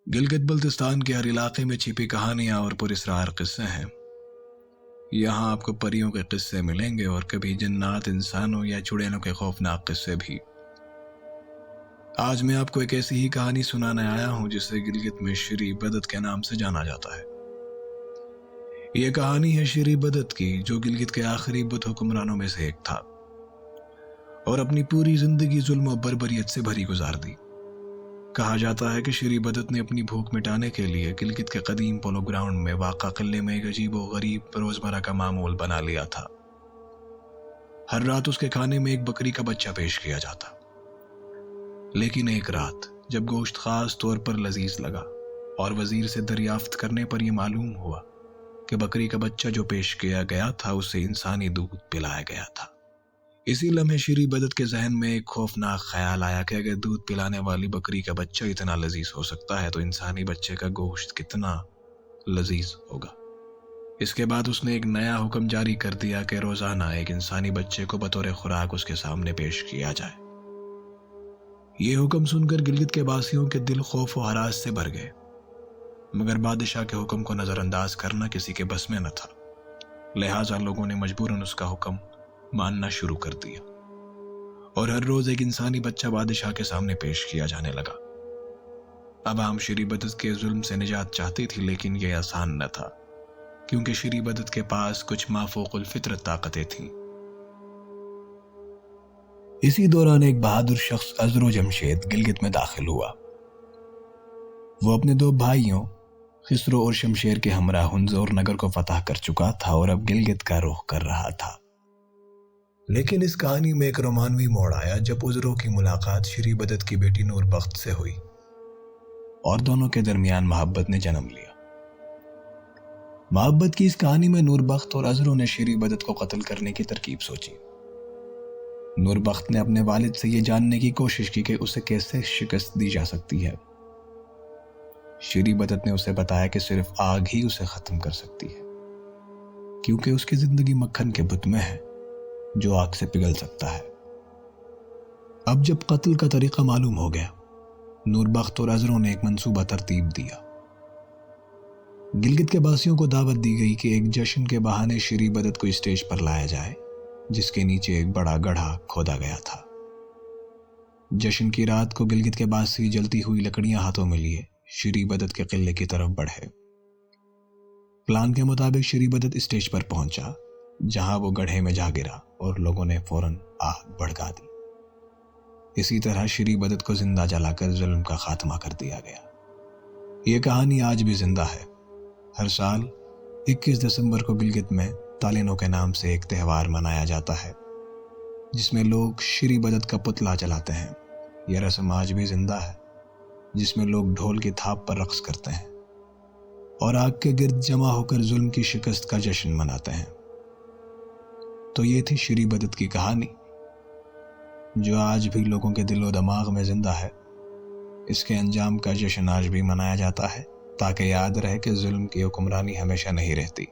گلگت بلتستان کے ہر علاقے میں چھپی کہانیاں اور پراسرار قصے ہیں۔ یہاں آپ کو پریوں کے قصے ملیں گے اور کبھی جنات، انسانوں یا چڑیلوں کے خوفناک قصے بھی۔ آج میں آپ کو ایک ایسی ہی کہانی سنانے آیا ہوں جسے گلگت میں شری بدت کے نام سے جانا جاتا ہے۔ یہ کہانی ہے شری بدت کی، جو گلگت کے آخری بدھ حکمرانوں میں سے ایک تھا اور اپنی پوری زندگی ظلم و بربریت سے بھری گزار دی۔ کہا جاتا ہے کہ شری بدت نے اپنی بھوک مٹانے کے لیے گلگت کے قدیم پولو گراؤنڈ میں واقع قلعے میں ایک عجیب و غریب روزمرہ کا معمول بنا لیا تھا۔ ہر رات اس کے کھانے میں ایک بکری کا بچہ پیش کیا جاتا، لیکن ایک رات جب گوشت خاص طور پر لذیذ لگا اور وزیر سے دریافت کرنے پر یہ معلوم ہوا کہ بکری کا بچہ جو پیش کیا گیا تھا اسے انسانی دودھ پلایا گیا تھا، اسی لمحے شری بدت کے ذہن میں ایک خوفناک خیال آیا کہ اگر دودھ پلانے والی بکری کا بچہ اتنا لذیذ ہو سکتا ہے تو انسانی بچے کا گوشت کتنا لذیذ ہوگا۔ اس کے بعد اس نے ایک نیا حکم جاری کر دیا کہ روزانہ ایک انسانی بچے کو بطور خوراک اس کے سامنے پیش کیا جائے۔ یہ حکم سن کر گلگت کے باسیوں کے دل خوف و ہراس سے بھر گئے، مگر بادشاہ کے حکم کو نظر انداز کرنا کسی کے بس میں نہ تھا، لہٰذا لوگوں نے مجبوراً اس کا حکم ماننا شروع کر دیا اور ہر روز ایک انسانی بچہ بادشاہ کے سامنے پیش کیا جانے لگا۔ عوام شری بدت کے ظلم سے نجات چاہتی تھی، لیکن یہ آسان نہ تھا کیونکہ شری بدت کے پاس کچھ مافوق الفطرت طاقتیں تھیں۔ اسی دوران ایک بہادر شخص ازر و جمشید گلگت میں داخل ہوا۔ وہ اپنے دو بھائیوں خسرو اور شمشیر کے ہمراہ ہنزور نگر کو فتح کر چکا تھا اور اب گلگت کا رخ کر رہا تھا۔ لیکن اس کہانی میں ایک رومانوی موڑ آیا جب ازرو کی ملاقات شری بدت کی بیٹی نور بخت سے ہوئی اور دونوں کے درمیان محبت نے جنم لیا۔ محبت کی اس کہانی میں نور بخت اور ازرو نے شری بدت کو قتل کرنے کی ترکیب سوچی۔ نور بخت نے اپنے والد سے یہ جاننے کی کوشش کی کہ اسے کیسے شکست دی جا سکتی ہے۔ شری بدت نے اسے بتایا کہ صرف آگ ہی اسے ختم کر سکتی ہے، کیونکہ اس کی زندگی مکھن کے بت میں ہے جو آگ سے پگھل سکتا ہے۔ اب جب قتل کا طریقہ معلوم ہو گیا، نور بخت اور ازرو نے ایک منصوبہ ترتیب دیا۔ گلگت کے باسیوں کو دعوت دی گئی کہ ایک جشن کے بہانے شری بدت کو اسٹیج پر لایا جائے جس کے نیچے ایک بڑا گڑھا کھودا گیا تھا۔ جشن کی رات کو گلگت کے باسی جلتی ہوئی لکڑیاں ہاتھوں میں لیے شری بدت کے قلعے کی طرف بڑھے۔ پلان کے مطابق شری بدت اسٹیج پر پہنچا، جہاں وہ گڑھے میں جا گرا اور لوگوں نے فوراً آگ بھڑکا دی۔ اسی طرح شری بدت کو زندہ جلا کر ظلم کا خاتمہ کر دیا گیا۔ یہ کہانی آج بھی زندہ ہے۔ ہر سال 21 دسمبر کو گلگت میں تالینوں کے نام سے ایک تہوار منایا جاتا ہے جس میں لوگ شری بدت کا پتلا جلاتے ہیں۔ یہ رسم آج بھی زندہ ہے، جس میں لوگ ڈھول کی تھاپ پر رقص کرتے ہیں اور آگ کے گرد جمع ہو کر ظلم کی شکست کا جشن مناتے ہیں۔ تو یہ تھی شری بدت کی کہانی، جو آج بھی لوگوں کے دل و دماغ میں زندہ ہے۔ اس کے انجام کا جشن آج بھی منایا جاتا ہے تاکہ یاد رہے کہ ظلم کی حکمرانی ہمیشہ نہیں رہتی۔